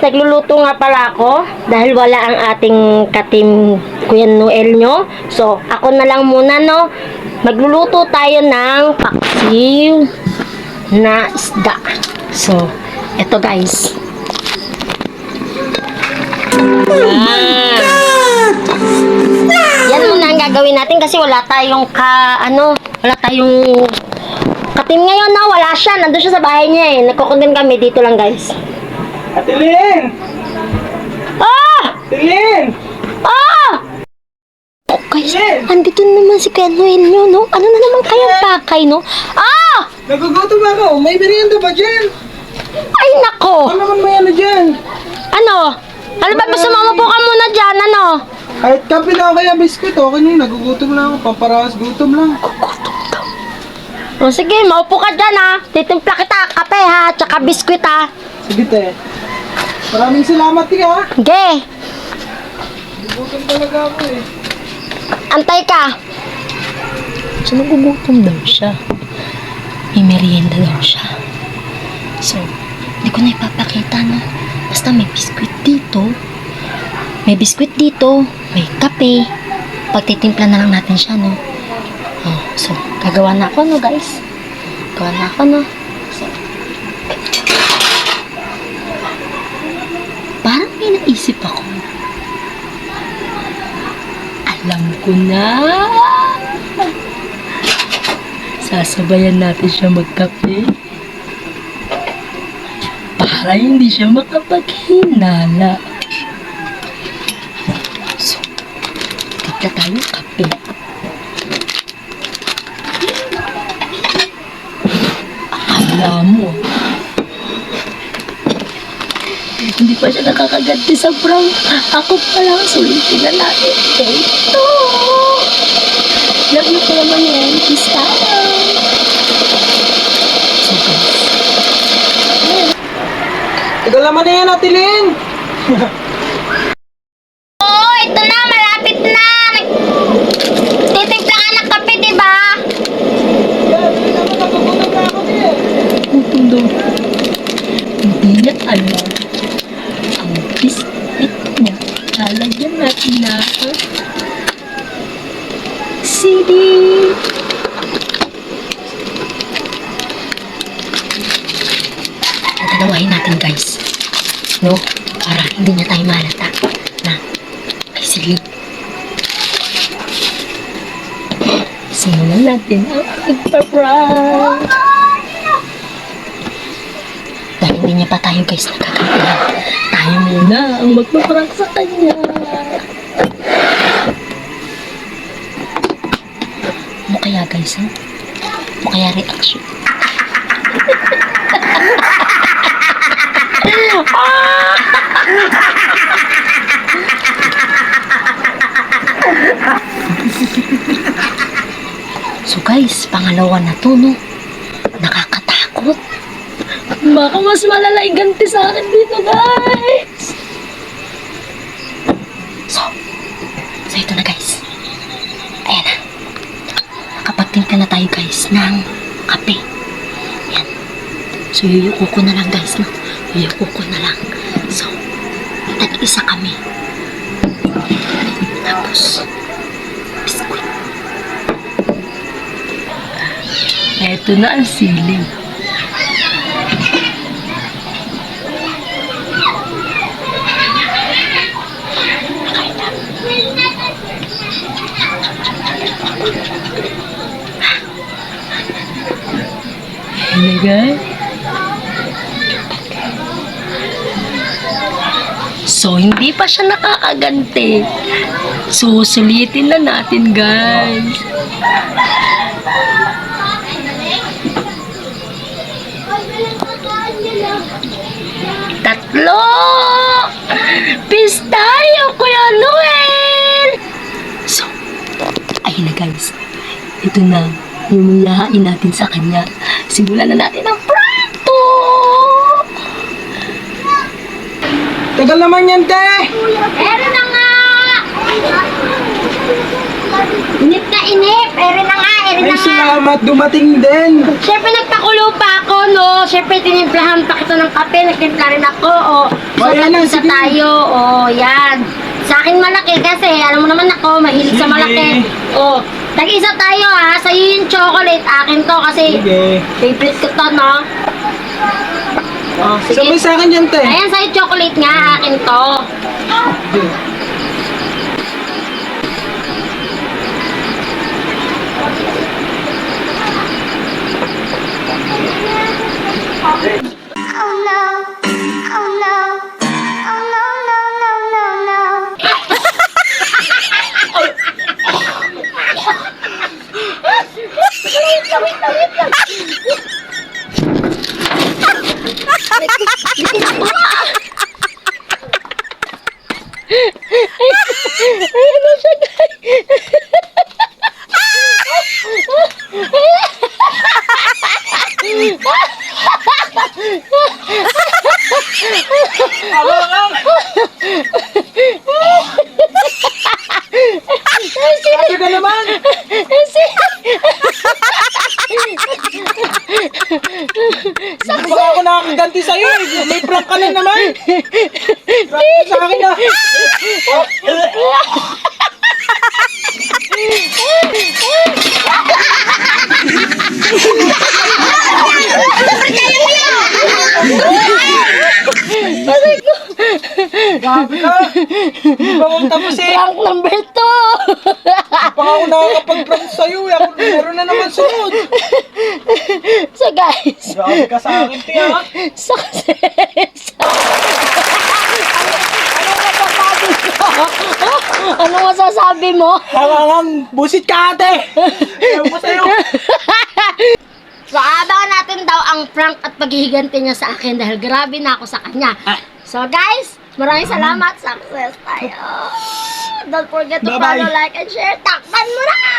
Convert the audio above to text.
nagluluto nga pala ako dahil wala ang ating katim Kuya Noel nyo. So, ako na lang muna, no. Magluluto tayo ng paksiw na isda. So, eto guys. Yan muna ang gagawin natin kasi wala tayong wala tayong katim ngayon, no. Wala siya. Nandun siya sa bahay niya eh. Nagkukundan kami. Dito lang, guys. Atilin! Ah! Atilin! Ah! Oh, guys, andito naman si Kuya Noel nyo, no? Ano na naman kayang pakay, no? Ah! Nagugutom ako. May merienda ba dyan? Ay, nako! Ano naman may ano dyan? Ano? Ano ba gusto mo? Umupo ka muna dyan, ano? Kahit kape na kaya biskuit, okay na yun. Nagugutom lang ako. Pamparawas gutom lang. O sige, maupo ka dyan, ha? Titimpla kita, kape, ha? Tsaka biskwit, ha? Sige, te. Maraming salamat, te, ha? Ge! Nagugutom talaga ako, eh. Antay ka! So, nagugutom daw siya. May merienda daw siya. So, hindi ko na ipapakita, no? Basta may biskwit dito. May biskwit dito. May kape. Pagtitimpla na lang natin siya, no? Oh, so, gagawa na ako, no, guys? Gagawa na ako, no? So, parang may naisip ako. Alam ko na. Sasabayan natin siya magkape. Para hindi siya makapaghinala. So, timpla tayo kape. Akala mo. Hindi pa siya nakakaganti sa prank. Ako pa lang, sulitin na natin. Ito! Love you ko naman yan. Kiss tayo. So guys. Tagal naman na yan, Atilin! Oh, ito na. Malapit na. Titimpla ka ng kape, diba? Yan, hindi naman nagugutom na ako, te. Gutom daw. Hindi niya alam. Ang biscuit niya. Lalagyan natin na CD. Dalawahin natin, guys. No? Para hindi niya tayo malata na may silid. Simulan natin ang pagpa-prank. Dahil hindi niya pa tayo, guys, nakakatahan. Tayo muna ang magpa-prank sa kanya. Ano kaya, guys, ha? Ano kaya reaction? So guys, pangalawa na to, no? Nakakatakot. Baka mas malala yung ganti sa akin dito, guys. So ito na, guys. Ayan na. Nakapagtimpla na tayo, guys, ng kape. Ayan. So yuyuko ko na lang, guys, no? Yuyuko ko na lang. So, tag-isa kami. Tapos, biskuit. Eto na ang siling. Ayan na, guys. So, hindi pa siya nakakaganti. Susulitin na natin, guys. Tatlo! Pistayo, Kuya Noel! So, ayun na, guys. Ito na. Humuyahain natin sa kanya. Simulan na natin ang prank to! Tagal naman yan, te! Ere na nga! Inip na inip! Ere na nga! Ere Ayun Ay, na nga. salamat. Dumating din. Siyempre, nagpakulo pa ako, no? Siyempre, tinimplahan pa kita ng kape. Nagtimpla rin ako, o. So, Ayan na, mag-isa sige. tayo, o. Yan. Sa akin malaki kasi, alam mo naman ako, mahilig sa Sige. malaki. O, tag-isa tayo, ha? Sa'yo yung chocolate. Akin to kasi Sige. favorite ko to, no? O, Sabay sige. sa akin yan, te. Ayan, sa'yo chocolate nga. Akin to. Oh no. Oh no. Oh no, no, no, no, no. Ayan na siya, guys. Sabi ka naman. Hindi pa ako nakakaganti sa'yo eh. May prank ka lang naman. Prank ka sa akin ah. Grabe ka. Hindi pa ako tapos eh. Prank number 2. Hindi pa ako nakakapag-prank sa'yo eh. Ako, meron na naman sunod. So, guys. Grabe ka sa akin, te ah. Success! Ano masasabi mo? Hangangang busit ka ate. Ewan ko sa'yo. So, abangan natin daw ang prank at paghihiganti niya sa akin dahil grabe na ako sa kanya. So, guys, maraming salamat. Success tayo. Don't forget to Bye-bye. follow, like, and share. Takpan mo na!